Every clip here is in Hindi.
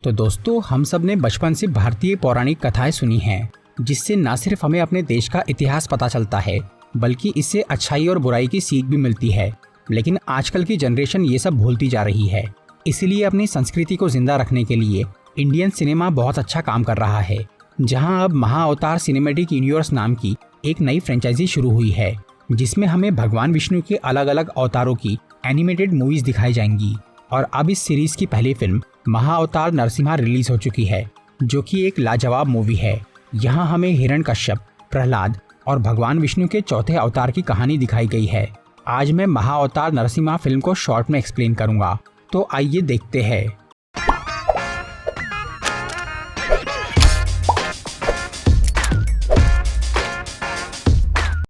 तो दोस्तों, हम सब ने बचपन से भारतीय पौराणिक कथाएं सुनी हैं, जिससे न सिर्फ हमें अपने देश का इतिहास पता चलता है, बल्कि इससे अच्छाई और बुराई की सीख भी मिलती है। लेकिन आजकल की जनरेशन ये सब भूलती जा रही है। इसीलिए अपनी संस्कृति को जिंदा रखने के लिए इंडियन सिनेमा बहुत अच्छा काम कर रहा है, जहां अब महाअवतार सिनेमैटिक यूनिवर्स नाम की एक नई फ्रेंचाइजी शुरू हुई है, जिसमें हमें भगवान विष्णु के अलग अलग अवतारों की एनिमेटेड मूवीज दिखाई जाएंगी। और अब इस सीरीज की पहली फिल्म महाअवतार नरसिम्हा रिलीज हो चुकी है, जो कि एक लाजवाब मूवी है। यहाँ हमें हिरण्यकश्यप, प्रहलाद और भगवान विष्णु के चौथे अवतार की कहानी दिखाई गई है। आज मैं महाअवतार नरसिम्हा फिल्म को शॉर्ट में एक्सप्लेन करूंगा, तो आइए देखते हैं।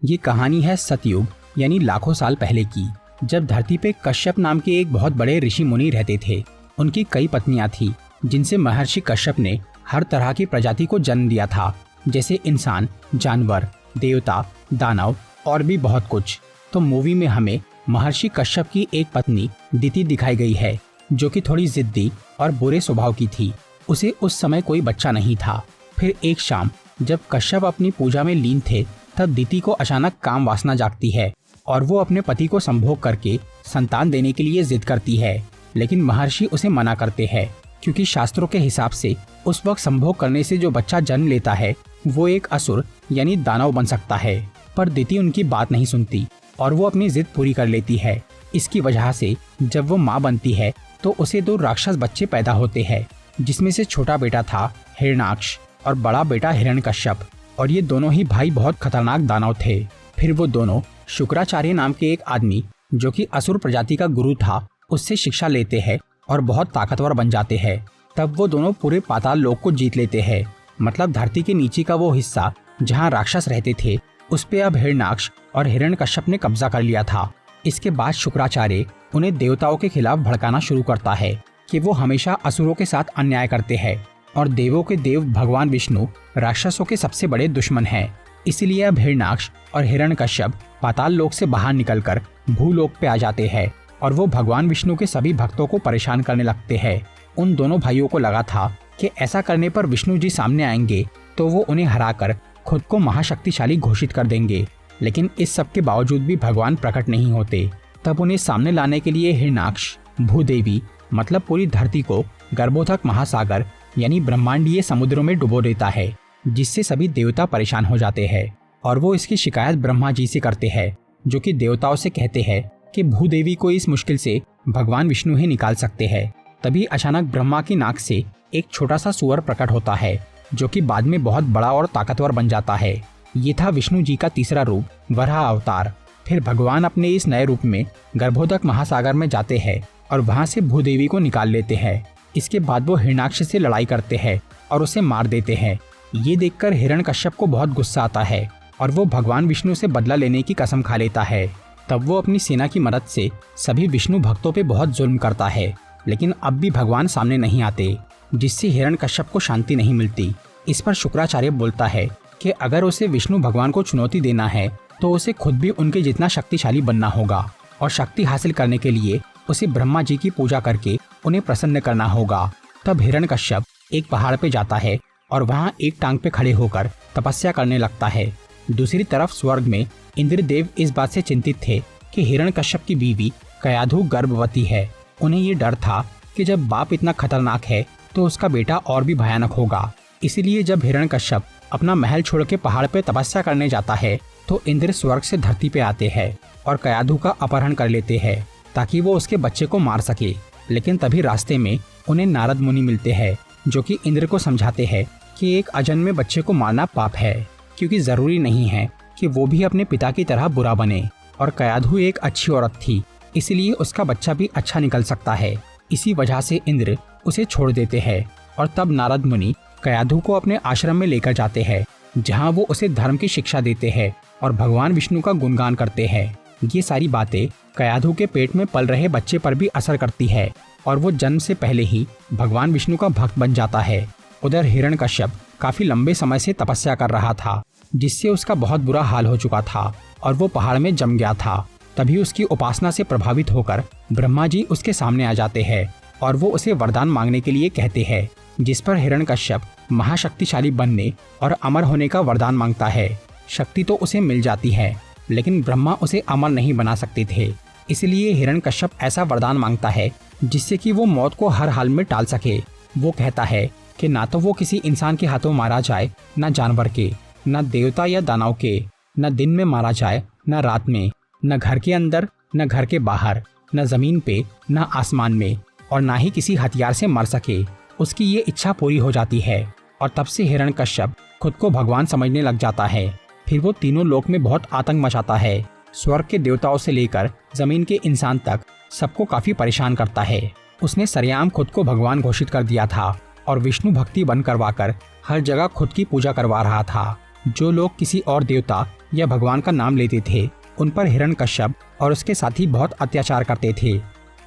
ये कहानी है सतयुग यानी लाखों साल पहले की, जब धरती पे कश्यप नाम के एक बहुत बड़े ऋषि मुनि रहते थे। उनकी कई पत्नियां थी, जिनसे महर्षि कश्यप ने हर तरह की प्रजाति को जन्म दिया था, जैसे इंसान, जानवर, देवता, दानव और भी बहुत कुछ। तो मूवी में हमें महर्षि कश्यप की एक पत्नी दिति दिखाई गई है, जो कि थोड़ी जिद्दी और बुरे स्वभाव की थी। उसे उस समय कोई बच्चा नहीं था। फिर एक शाम जब कश्यप अपनी पूजा में लीन थे, तब दिति को अचानक काम वासना जागती है और वो अपने पति को संभोग करके संतान देने के लिए जिद करती है। लेकिन महर्षि उसे मना करते हैं, क्योंकि शास्त्रों के हिसाब से उस वक्त संभोग करने से जो बच्चा जन्म लेता है वो एक असुर यानी दानव बन सकता है। पर दिति उनकी बात नहीं सुनती और वो अपनी जिद पूरी कर लेती है। इसकी वजह से जब वो माँ बनती है तो उसे 2 राक्षस बच्चे पैदा होते हैं, जिसमें से छोटा बेटा था हिरण्याक्ष और बड़ा बेटा हिरण्यकश्यप। और ये दोनों ही भाई बहुत खतरनाक दानव थे। फिर वो दोनों शुक्राचार्य नाम के एक आदमी, जो कि असुर प्रजाति का गुरु था, उससे शिक्षा लेते हैं और बहुत ताकतवर बन जाते हैं। तब वो दोनों पूरे पाताल लोक को जीत लेते हैं। मतलब धरती के नीचे का वो हिस्सा जहाँ राक्षस रहते थे, उस पे अब हिरण्याक्ष और हिरण्यकश्यप ने कब्जा कर लिया था। इसके बाद शुक्राचार्य उन्हें देवताओं के खिलाफ भड़काना शुरू करता है कि वो हमेशा असुरों के साथ अन्याय करते हैं और देवों के देव भगवान विष्णु राक्षसों के सबसे बड़े दुश्मन हैं। इसीलिए अब हिरण्याक्ष और हिरण्यकश्यप पाताल लोक से बाहर निकलकर भूलोक पे आ जाते हैं और वो भगवान विष्णु के सभी भक्तों को परेशान करने लगते हैं। उन दोनों भाइयों को लगा था कि ऐसा करने पर विष्णु जी सामने आएंगे तो वो उन्हें हराकर खुद को महाशक्तिशाली घोषित कर देंगे। लेकिन इस सब के बावजूद भी भगवान प्रकट नहीं होते। तब उन्हें सामने लाने के लिए हिरण्याक्ष भूदेवी मतलब पूरी धरती को गर्भोधक महासागर यानी ब्रह्मांडीय समुद्रों में डुबो देता है, जिससे सभी देवता परेशान हो जाते हैं। और वो इसकी शिकायत ब्रह्मा जी से करते हैं, जो कि देवताओं से कहते हैं कि भूदेवी को इस मुश्किल से भगवान विष्णु ही निकाल सकते हैं। तभी अचानक ब्रह्मा की नाक से एक छोटा सा सुअर प्रकट होता है, जो कि बाद में बहुत बड़ा और ताकतवर बन जाता है। ये था विष्णु जी का तीसरा रूप, वराह अवतार। फिर भगवान अपने इस नए रूप में गर्भोदक महासागर में जाते हैं और वहाँ से भूदेवी को निकाल लेते हैं। इसके बाद वो हिरण्याक्ष से लड़ाई करते हैं और उसे मार देते हैं। ये देखकर हिरण्यकश्यप को बहुत गुस्सा आता है और वो भगवान विष्णु से बदला लेने की कसम खा लेता है। तब वो अपनी सेना की मदद से सभी विष्णु भक्तों पे बहुत जुल्म करता है। लेकिन अब भी भगवान सामने नहीं आते, जिससे हिरण्यकश्यप को शांति नहीं मिलती। इस पर शुक्राचार्य बोलता है कि अगर उसे विष्णु भगवान को चुनौती देना है तो उसे खुद भी उनके जितना शक्तिशाली बनना होगा और शक्ति हासिल करने के लिए उसे ब्रह्मा जी की पूजा करके उन्हें प्रसन्न करना होगा। तब हिरण्यकश्यप एक पहाड़ पे जाता है और वहाँ एक टांग पे खड़े होकर तपस्या करने लगता है। दूसरी तरफ स्वर्ग में इंद्रदेव इस बात से चिंतित थे कि हिरण्यकश्यप की बीवी कयाधु गर्भवती है। उन्हें ये डर था कि जब बाप इतना खतरनाक है तो उसका बेटा और भी भयानक होगा। इसीलिए जब हिरण्यकश्यप अपना महल छोड़ के पहाड़ पे तपस्या करने जाता है तो इंद्र स्वर्ग से धरती पे आते हैं और कयाधु का अपहरण कर लेते हैं, ताकि वो उसके बच्चे को मार सके। लेकिन तभी रास्ते में उन्हें नारद मुनि मिलते हैं, जो कि इंद्र को समझाते हैं कि एक अजन्मे बच्चे को मारना पाप है, क्योंकि जरूरी नहीं है कि वो भी अपने पिता की तरह बुरा बने। और कयाधु एक अच्छी औरत थी, इसलिए उसका बच्चा भी अच्छा निकल सकता है। इसी वजह से इंद्र उसे छोड़ देते हैं और तब नारद मुनि कयाधु को अपने आश्रम में लेकर जाते हैं, जहाँ वो उसे धर्म की शिक्षा देते हैं और भगवान विष्णु का गुणगान करते हैं। ये सारी बातें कयाधु के पेट में पल रहे बच्चे पर भी असर करती है और वो जन्म से पहले ही भगवान विष्णु का भक्त बन जाता है। उधर हिरण्यकश्यप काफी लंबे समय से तपस्या कर रहा था, जिससे उसका बहुत बुरा हाल हो चुका था और वो पहाड़ में जम गया था। तभी उसकी उपासना से प्रभावित होकर ब्रह्मा जी उसके सामने आ जाते हैं और वो उसे वरदान मांगने के लिए कहते हैं, जिस पर हिरण्यकश्यप महाशक्तिशाली बनने और अमर होने का वरदान मांगता है। शक्ति तो उसे मिल जाती है, लेकिन ब्रह्मा उसे अमर नहीं बना सकते थे। इसलिए हिरण्यकश्यप ऐसा वरदान मांगता है जिससे कि वो मौत को हर हाल में टाल सके। वो कहता है कि ना तो वो किसी इंसान के हाथों मारा जाए, न जानवर के, न देवता या दानव के, न दिन में मारा जाए, न रात में, न घर के अंदर, न घर के बाहर, न जमीन पे, न आसमान में, और ना ही किसी हथियार से मर सके। उसकी ये इच्छा पूरी हो जाती है और तब से हिरण्यकश्यप खुद को भगवान समझने लग जाता है। फिर वो तीनों लोक में बहुत आतंक मचाता है। स्वर्ग के देवताओं से लेकर जमीन के इंसान तक सबको काफी परेशान करता है। उसने सरेआम खुद को भगवान घोषित कर दिया था और विष्णु भक्ति बन करवाकर हर जगह खुद की पूजा करवा रहा था। जो लोग किसी और देवता या भगवान का नाम लेते थे, उन पर हिरण्यकश्यप और उसके साथी बहुत अत्याचार करते थे।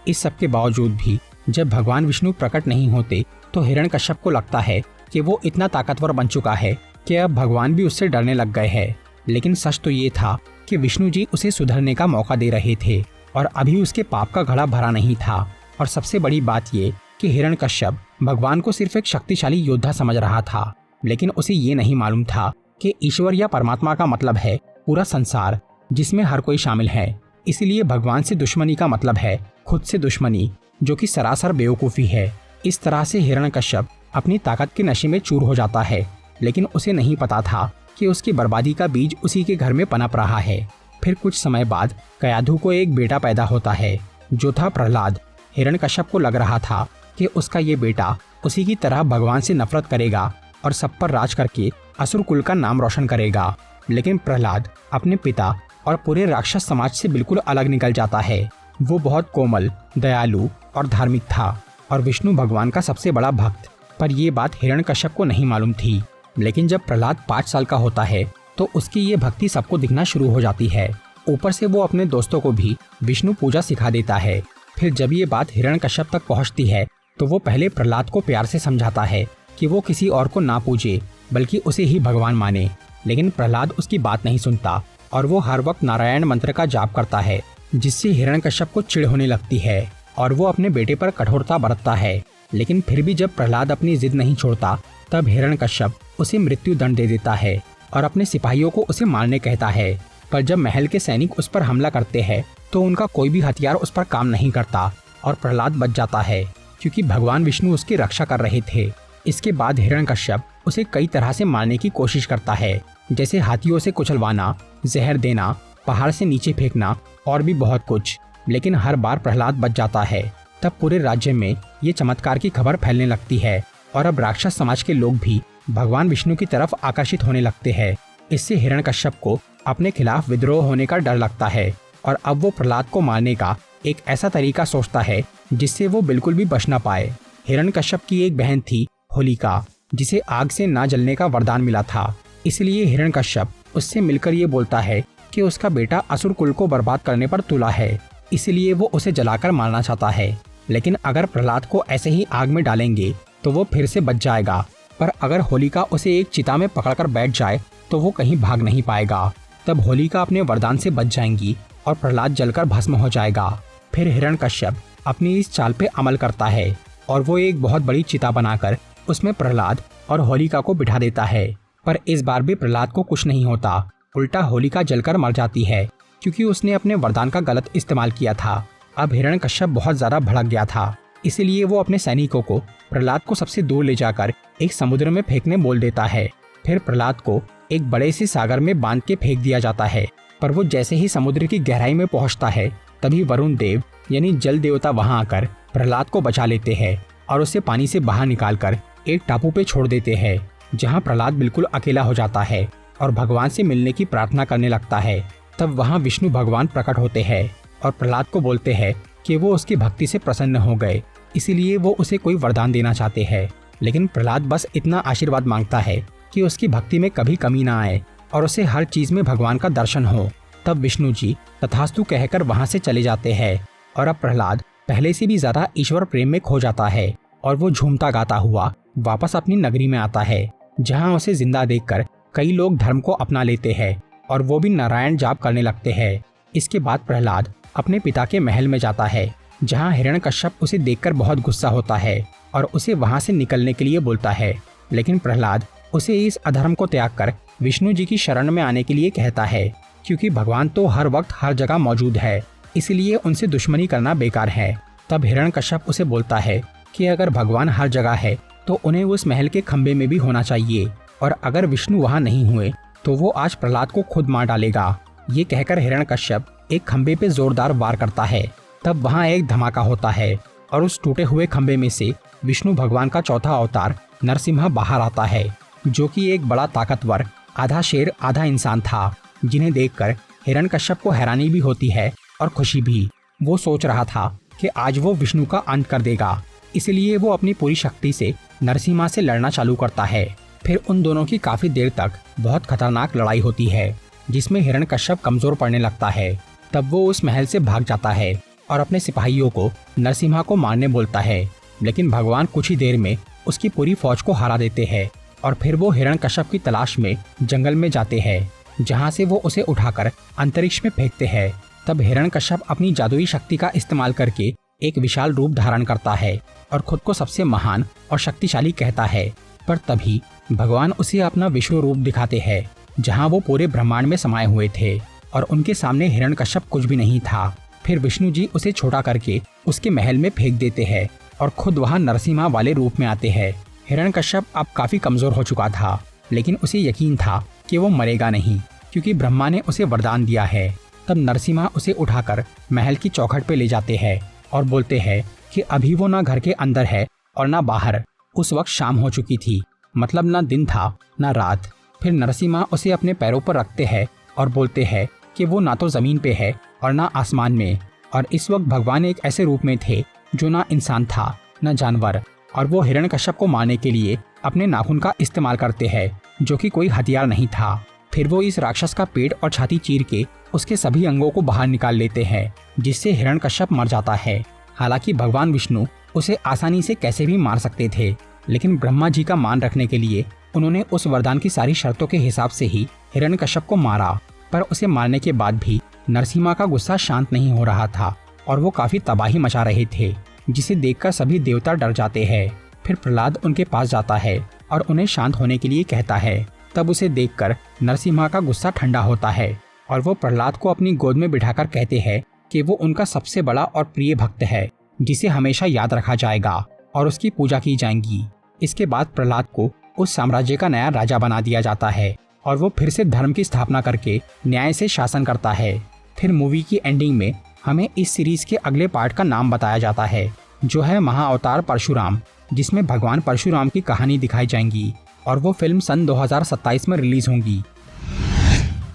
इस सब के बावजूद भी जब भगवान विष्णु प्रकट नहीं होते तो हिरण्यकश्यप को लगता है कि वो इतना ताकतवर बन चुका है कि अब भगवान भी उससे डरने लग गए हैं। लेकिन सच तो ये था कि विष्णु जी उसे सुधरने का मौका दे रहे थे और अभी उसके पाप का घड़ा भरा नहीं था। और सबसे बड़ी बात ये कि हिरण्यकश्यप भगवान को सिर्फ एक शक्तिशाली योद्धा समझ रहा था, लेकिन उसे ये नहीं मालूम था कि ईश्वर या परमात्मा का मतलब है पूरा संसार, जिसमें हर कोई शामिल है। इसलिए भगवान से दुश्मनी का मतलब है खुद से दुश्मनी, जो कि सरासर बेवकूफ़ी है। इस तरह से हिरण्यकश्यप अपनी ताकत के नशे में चूर हो जाता है, लेकिन उसे नहीं पता था कि उसकी बर्बादी का बीज उसी के घर में पनप रहा है। फिर कुछ समय बाद कयाधु को एक बेटा पैदा होता है, जो था प्रहलाद। हिरण्यकश्यप को लग रहा था कि उसका ये बेटा उसी की तरह भगवान से नफरत करेगा और सब पर राज करके असुर कुल का नाम रोशन करेगा। लेकिन प्रहलाद अपने पिता और पूरे राक्षस समाज से बिल्कुल अलग निकल जाता है। वो बहुत कोमल, दयालु और धार्मिक था और विष्णु भगवान का सबसे बड़ा भक्त। पर यह बात हिरण्यकश्यप को नहीं मालूम थी। लेकिन जब प्रहलाद 5 साल का होता है तो उसकी ये भक्ति सबको दिखना शुरू हो जाती है। ऊपर से वो अपने दोस्तों को भी विष्णु पूजा सिखा देता है। फिर जब ये बात हिरण्यकश्यप तक पहुंचती है तो वो पहले प्रहलाद को प्यार से समझाता है कि वो किसी और को ना पूजे, बल्कि उसे ही भगवान माने। लेकिन प्रहलाद उसकी बात नहीं सुनता और वो हर वक्त नारायण मंत्र का जाप करता है, जिससे हिरण्यकश्यप को चिढ़ होने लगती है और वो अपने बेटे पर कठोरता बरतता है। लेकिन फिर भी जब प्रहलाद अपनी जिद नहीं छोड़ता, तब हिरण्यकश्यप उसे मृत्यु दंड दे देता है और अपने सिपाहियों को उसे मारने कहता है। पर जब महल के सैनिक उस पर हमला करते हैं तो उनका कोई भी हथियार उस पर काम नहीं करता और प्रहलाद बच जाता है, क्योंकि भगवान विष्णु उसकी रक्षा कर रहे थे। इसके बाद हिरण्यकश्यप उसे कई तरह से मारने की कोशिश करता है, जैसे हाथियों से कुचलवाना, जहर देना, पहाड़ से नीचे फेंकना और भी बहुत कुछ। लेकिन हर बार प्रहलाद बच जाता है। तब पूरे राज्य में ये चमत्कार की खबर फैलने लगती है और अब राक्षस समाज के लोग भी भगवान विष्णु की तरफ आकर्षित होने लगते हैं। इससे हिरण्यकश्यप को अपने खिलाफ विद्रोह होने का डर लगता है और अब वो प्रहलाद को मारने का एक ऐसा तरीका सोचता है जिससे वो बिल्कुल भी बच ना पाए। हिरण्यकश्यप की एक बहन थी होलिका, जिसे आग से ना जलने का वरदान मिला था। इसलिए हिरण्यकश्यप उससे मिलकर ये बोलता है कि उसका बेटा असुर कुल को बर्बाद करने पर तुला है, इसलिए वो उसे जलाकर मारना चाहता है। लेकिन अगर प्रहलाद को ऐसे ही आग में डालेंगे तो वो फिर से बच जाएगा, पर अगर होलिका उसे एक चिता में पकड़कर बैठ जाए तो वो कहीं भाग नहीं पाएगा। तब होलिका अपने वरदान से बच जाएंगी और प्रहलाद जलकर भस्म हो जाएगा। फिर हिरण्यकश्यप अपनी इस चाल पे अमल करता है और वो एक बहुत बड़ी चिता बनाकर उसमें प्रहलाद और होलिका को बिठा देता है। पर इस बार भी प्रहलाद को कुछ नहीं होता, उल्टा होलिका जलकर मर जाती है, क्योंकि उसने अपने वरदान का गलत इस्तेमाल किया था। अब हिरण्यकश्यप बहुत ज्यादा भड़क गया था, इसलिए वो अपने सैनिकों को प्रहलाद को सबसे दूर ले जाकर एक समुद्र में फेंकने बोल देता है। फिर प्रहलाद को एक बड़े से सागर में बांध के फेंक दिया जाता है। पर वो जैसे ही समुद्र की गहराई में पहुंचता है, तभी वरुण देव यानी जल देवता वहां आकर प्रहलाद को बचा लेते हैं और उसे पानी से बाहर निकालकर एक टापू पे छोड़ देते हैं, जहां प्रहलाद बिल्कुल अकेला हो जाता है और भगवान से मिलने की प्रार्थना करने लगता है। तब वहां विष्णु भगवान प्रकट होते हैं और प्रहलाद को बोलते हैं कि वो उसकी भक्ति से प्रसन्न हो गए, इसीलिए वो उसे कोई वरदान देना चाहते हैं। लेकिन प्रहलाद बस इतना आशीर्वाद मांगता है कि उसकी भक्ति में कभी कमी ना आए और उसे हर चीज में भगवान का दर्शन हो। तब विष्णु जी तथास्तु कहकर वहां से चले जाते हैं और अब प्रहलाद पहले से भी ज्यादा ईश्वर प्रेम में खो जाता है और वो झूमता गाता हुआ वापस अपनी नगरी में आता है, जहां उसे जिंदा देखकर कई लोग धर्म को अपना लेते हैं और वो भी नारायण जाप करने लगते हैं। इसके बाद प्रहलाद अपने पिता के महल में जाता है, जहाँ हिरण्यकश्यप उसे देखकर बहुत गुस्सा होता है और उसे वहाँ से निकलने के लिए बोलता है। लेकिन प्रहलाद उसे इस अधर्म को त्याग कर विष्णु जी की शरण में आने के लिए कहता है, क्योंकि भगवान तो हर वक्त हर जगह मौजूद है, इसलिए उनसे दुश्मनी करना बेकार है। तब हिरण्यकश्यप उसे बोलता है कि अगर भगवान हर जगह है तो उन्हें उस महल के खंबे में भी होना चाहिए, और अगर विष्णु वहाँ नहीं हुए तो वो आज प्रहलाद को खुद मार डालेगा। ये कहकर हिरण्यकश्यप एक खंबे पे जोरदार वार करता है। तब वहाँ एक धमाका होता है और उस टूटे हुए खंबे में से विष्णु भगवान का चौथा अवतार नरसिम्हा बाहर आता है, जो कि एक बड़ा ताकतवर आधा शेर आधा इंसान था, जिन्हें देखकर हिरण्यकश्यप को हैरानी भी होती है और खुशी भी। वो सोच रहा था कि आज वो विष्णु का अंत कर देगा, इसलिए वो अपनी पूरी शक्ति से नरसिम्हा से लड़ना चालू करता है। फिर उन दोनों की काफी देर तक बहुत खतरनाक लड़ाई होती है, जिसमें हिरण्यकश्यप कमजोर पड़ने लगता है। तब वो उस महल से भाग जाता है और अपने सिपाहियों को नरसिम्हा को मारने बोलता है, लेकिन भगवान कुछ ही देर में उसकी पूरी फौज को हरा देते हैं। और फिर वो हिरण्यकश्यप की तलाश में जंगल में जाते हैं, जहाँ से वो उसे उठाकर अंतरिक्ष में फेंकते हैं। तब हिरण्यकश्यप अपनी जादुई शक्ति का इस्तेमाल करके एक विशाल रूप धारण करता है और खुद को सबसे महान और शक्तिशाली कहता है। पर तभी भगवान उसे अपना विश्व रूप दिखाते हैं, जहाँ वो पूरे ब्रह्मांड में समाये हुए थे और उनके सामने हिरण्यकश्यप कुछ भी नहीं था। फिर विष्णु जी उसे छोटा करके उसके महल में फेंक देते हैं और खुद वहाँ नरसिम्हा वाले रूप में आते हैं। हिरण्यकश्यप अब काफी कमजोर हो चुका था, लेकिन उसे यकीन था कि वो मरेगा नहीं, क्योंकि ब्रह्मा ने उसे वरदान दिया है। तब नरसिम्हा उसे उठाकर महल की चौखट पे ले जाते हैं और बोलते हैं कि अभी वो ना घर के अंदर है और ना बाहर। उस वक्त शाम हो चुकी थी, मतलब ना दिन था ना रात। फिर नरसिम्हा उसे अपने पैरों पर रखते हैं और बोलते हैं कि वो ना तो जमीन पे है और ना आसमान में। और इस वक्त भगवान एक ऐसे रूप में थे जो ना इंसान था ना जानवर, और वो हिरण्यकश्यप को मारने के लिए अपने नाखून का इस्तेमाल करते हैं, जो कि कोई हथियार नहीं था। फिर वो इस राक्षस का पेट और छाती चीर के उसके सभी अंगों को बाहर निकाल लेते हैं, जिससे हिरण्यकश्यप मर जाता है। हालांकि भगवान विष्णु उसे आसानी से कैसे भी मार सकते थे, लेकिन ब्रह्मा जी का मान रखने के लिए उन्होंने उस वरदान की सारी शर्तों के हिसाब से ही हिरण्यकश्यप को मारा। पर उसे मारने के बाद भी नरसिम्हा का गुस्सा शांत नहीं हो रहा था और वो काफी तबाही मचा रहे थे, जिसे देखकर सभी देवता डर जाते हैं। फिर प्रहलाद उनके पास जाता है और उन्हें शांत होने के लिए कहता है। तब उसे देखकर नरसिम्हा का गुस्सा ठंडा होता है और वो प्रहलाद को अपनी गोद में बिठाकर कहते हैं कि वो उनका सबसे बड़ा और प्रिय भक्त है, जिसे हमेशा याद रखा जाएगा और उसकी पूजा की जाएगी। इसके बाद प्रहलाद को उस साम्राज्य का नया राजा बना दिया जाता है और वो फिर से धर्म की स्थापना करके न्याय से शासन करता है। फिर मूवी की एंडिंग में हमें इस सीरीज के अगले पार्ट का नाम बताया जाता है, जो है महाअवतार परशुराम, जिसमें भगवान परशुराम की कहानी दिखाई जाएगी और वो फिल्म सन 2027 में रिलीज होंगी।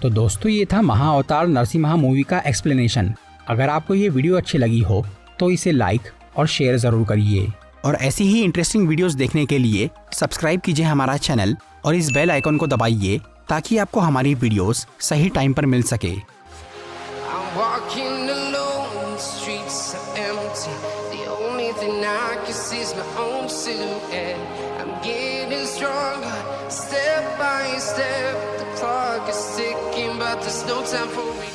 तो दोस्तों, ये था महाअवतार नरसिम्हा मूवी का एक्सप्लेनेशन। अगर आपको ये वीडियो अच्छी लगी हो तो इसे लाइक और शेयर ज़रूर करिए, और ऐसी ही इंटरेस्टिंग वीडियोस देखने के लिए सब्सक्राइब कीजिए हमारा चैनल और इस बेल आइकन को दबाइए, ताकि आपको हमारी वीडियोस सही टाइम पर मिल सके। I'm walking alone, the streets are empty. The only thing I can see is my own silhouette. I'm getting stronger, step by step. The clock is ticking, but there's no time for me.